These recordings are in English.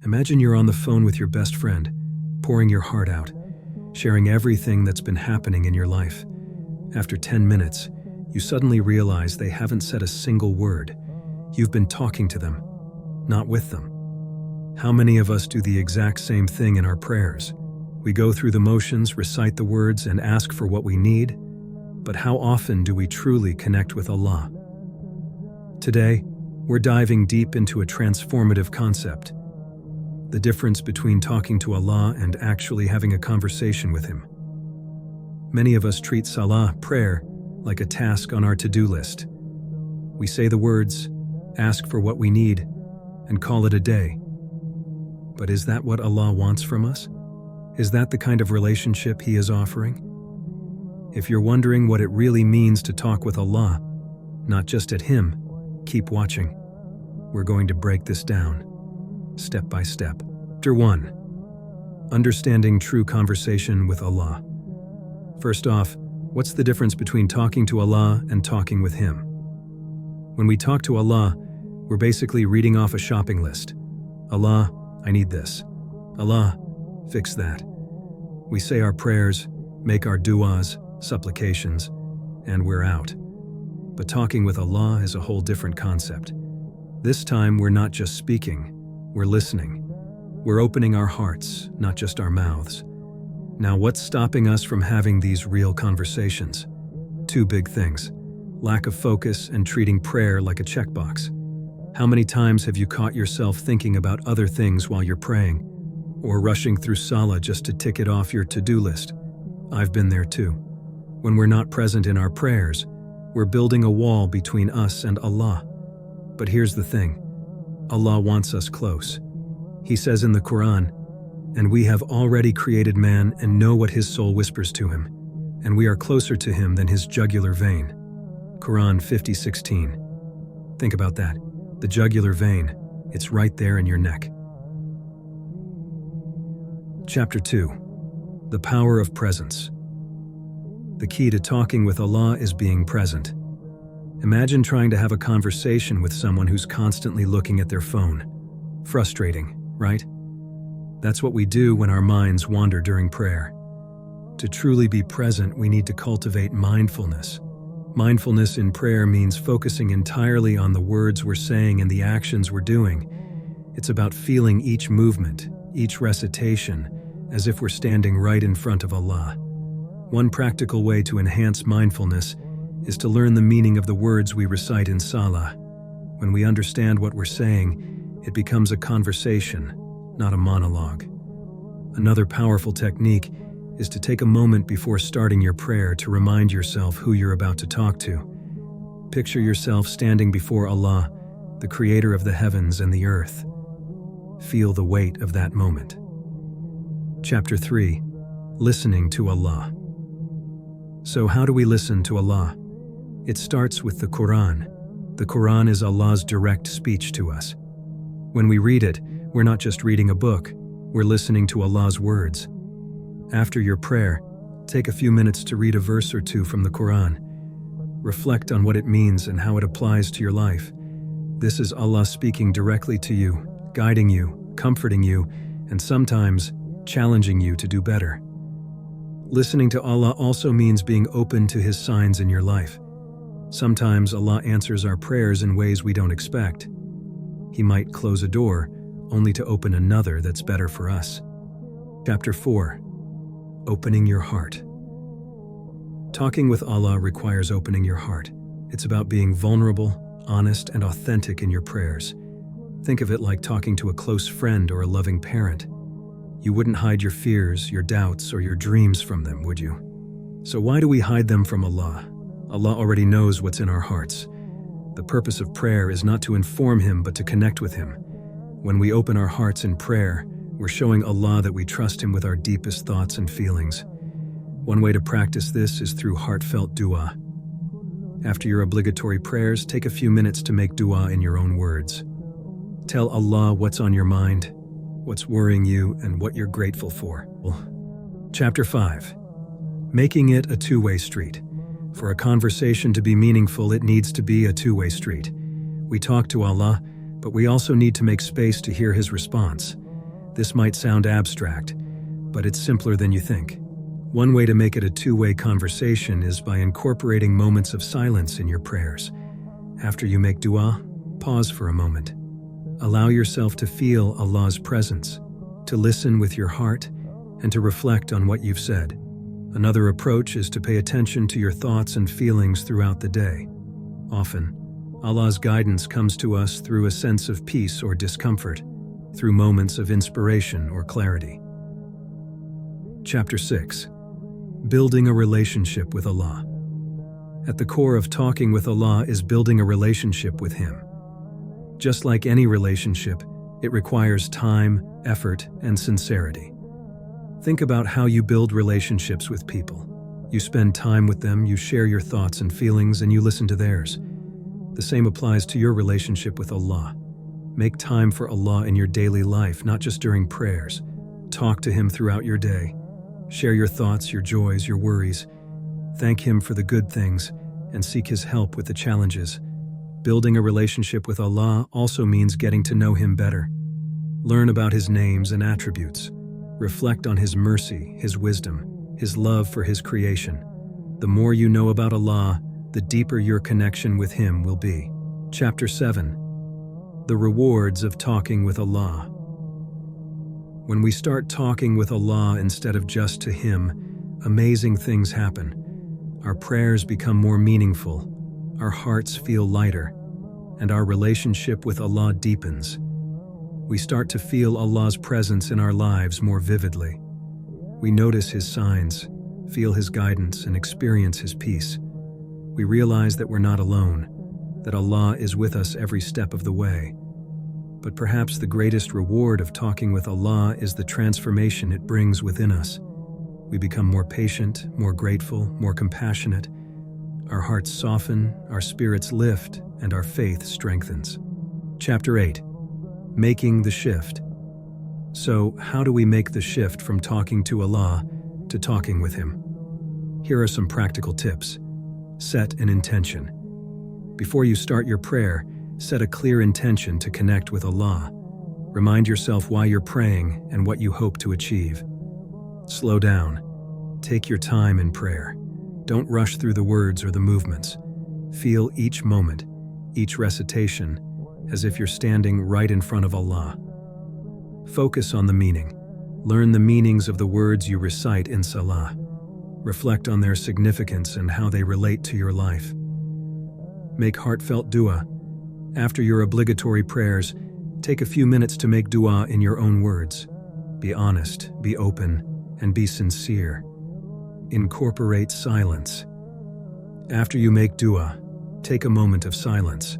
Imagine you're on the phone with your best friend, pouring your heart out, sharing everything that's been happening in your life. After 10 minutes, you suddenly realize they haven't said a single word. You've been talking to them, not with them. How many of us do the exact same thing in our prayers? We go through the motions, recite the words, and ask for what we need, but how often do we truly connect with Allah? Today, we're diving deep into a transformative concept: the difference between talking to Allah and actually having a conversation with Him. Many of us treat salah, prayer, like a task on our to-do list. We say the words, ask for what we need, and call it a day. But is that what Allah wants from us? Is that the kind of relationship He is offering? If you're wondering what it really means to talk with Allah, not just at Him, keep watching. We're going to break this down, step by step. Chapter 1. Understanding true conversation with Allah. First off, what's the difference between talking to Allah and talking with Him? When we talk to Allah, we're basically reading off a shopping list. Allah, I need this. Allah, fix that. We say our prayers, make our du'as, supplications, and we're out. But talking with Allah is a whole different concept. This time we're not just speaking, we're listening. We're opening our hearts, not just our mouths. Now, what's stopping us from having these real conversations? Two big things: lack of focus and treating prayer like a checkbox. How many times have you caught yourself thinking about other things while you're praying, or rushing through salah just to tick it off your to-do list? I've been there too. When we're not present in our prayers, we're building a wall between us and Allah. But here's the thing: Allah wants us close. He says in the Quran, "And we have already created man and know what his soul whispers to him, and we are closer to him than his jugular vein." Quran 50:16. Think about that. The jugular vein, it's right there in your neck. Chapter 2. The power of presence. The key to talking with Allah is being present. Imagine trying to have a conversation with someone who's constantly looking at their phone. Frustrating, right? That's what we do when our minds wander during prayer. To truly be present, we need to cultivate mindfulness. Mindfulness in prayer means focusing entirely on the words we're saying and the actions we're doing. It's about feeling each movement, each recitation, as if we're standing right in front of Allah. One practical way to enhance mindfulness is to learn the meaning of the words we recite in salah. When we understand what we're saying, it becomes a conversation, not a monologue. Another powerful technique is to take a moment before starting your prayer to remind yourself who you're about to talk to. Picture yourself standing before Allah, the creator of the heavens and the earth. Feel the weight of that moment. Chapter 3. Listening to Allah. So how do we listen to Allah? It starts with the Quran. The Quran is Allah's direct speech to us. When we read it, we're not just reading a book, we're listening to Allah's words. After your prayer, take a few minutes to read a verse or two from the Quran. Reflect on what it means and how it applies to your life. This is Allah speaking directly to you, guiding you, comforting you, and sometimes challenging you to do better. Listening to Allah also means being open to His signs in your life. Sometimes Allah answers our prayers in ways we don't expect. He might close a door, only to open another that's better for us. Chapter 4. Opening your heart. Talking with Allah requires opening your heart. It's about being vulnerable, honest, and authentic in your prayers. Think of it like talking to a close friend or a loving parent. You wouldn't hide your fears, your doubts, or your dreams from them, would you? So why do we hide them from Allah? Allah already knows what's in our hearts. The purpose of prayer is not to inform Him, but to connect with Him. When we open our hearts in prayer, we're showing Allah that we trust Him with our deepest thoughts and feelings. One way to practice this is through heartfelt dua. After your obligatory prayers, take a few minutes to make dua in your own words. Tell Allah what's on your mind, what's worrying you, and what you're grateful for. Chapter 5. Making it a two-way street. For a conversation to be meaningful, it needs to be a two-way street. We talk to Allah, but we also need to make space to hear His response. This might sound abstract, but it's simpler than you think. One way to make it a two-way conversation is by incorporating moments of silence in your prayers. After you make dua, pause for a moment. Allow yourself to feel Allah's presence, to listen with your heart, and to reflect on what you've said. Another approach is to pay attention to your thoughts and feelings throughout the day. Often, Allah's guidance comes to us through a sense of peace or discomfort, through moments of inspiration or clarity. Chapter 6. Building a relationship with Allah. At the core of talking with Allah is building a relationship with Him. Just like any relationship, it requires time, effort, and sincerity. Think about how you build relationships with people. You spend time with them, you share your thoughts and feelings, and you listen to theirs. The same applies to your relationship with Allah. Make time for Allah in your daily life, not just during prayers. Talk to Him throughout your day. Share your thoughts, your joys, your worries. Thank Him for the good things, and seek His help with the challenges. Building a relationship with Allah also means getting to know Him better. Learn about His names and attributes. Reflect on His mercy, His wisdom, His love for His creation. The more you know about Allah, the deeper your connection with Him will be. Chapter 7. The rewards of talking with Allah. When we start talking with Allah instead of just to Him, amazing things happen. Our prayers become more meaningful, our hearts feel lighter, and our relationship with Allah deepens. We start to feel Allah's presence in our lives more vividly. We notice His signs, feel His guidance, and experience His peace. We realize that we're not alone, that Allah is with us every step of the way. But perhaps the greatest reward of talking with Allah is the transformation it brings within us. We become more patient, more grateful, more compassionate. Our hearts soften, our spirits lift, and our faith strengthens. Chapter 8. Making the shift. So, how do we make the shift from talking to Allah to talking with Him? Here are some practical tips. Set an intention. Before you start your prayer, set a clear intention to connect with Allah. Remind yourself why you're praying and what you hope to achieve. Slow down. Take your time in prayer. Don't rush through the words or the movements. Feel each moment, each recitation, as if you're standing right in front of Allah. Focus on the meaning. Learn the meanings of the words you recite in Salah. Reflect on their significance and how they relate to your life. Make heartfelt dua. After your obligatory prayers, take a few minutes to make dua in your own words. Be honest, be open, and be sincere. Incorporate silence. After you make dua, take a moment of silence.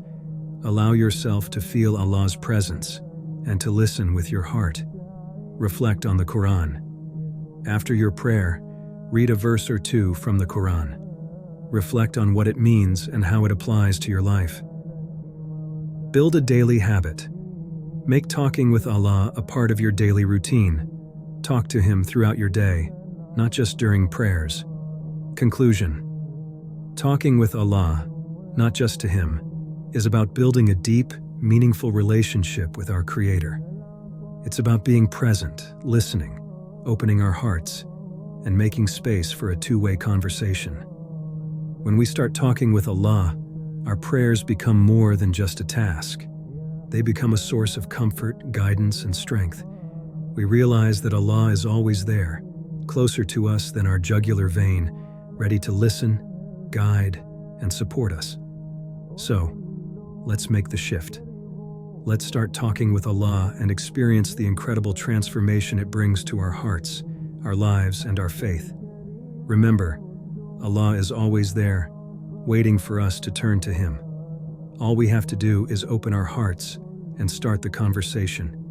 Allow yourself to feel Allah's presence and to listen with your heart. Reflect on the Quran. After your prayer, read a verse or two from the Quran. Reflect on what it means and how it applies to your life. Build a daily habit. Make talking with Allah a part of your daily routine. Talk to Him throughout your day, not just during prayers. Conclusion. Talking with Allah, not just to Him, is about building a deep, meaningful relationship with our Creator. It's about being present, listening, opening our hearts, and making space for a two-way conversation. When we start talking with Allah, our prayers become more than just a task. They become a source of comfort, guidance, and strength. We realize that Allah is always there, closer to us than our jugular vein, ready to listen, guide, and support us. So, let's make the shift. Let's start talking with Allah and experience the incredible transformation it brings to our hearts, our lives, and our faith. Remember, Allah is always there, waiting for us to turn to Him. All we have to do is open our hearts and start the conversation.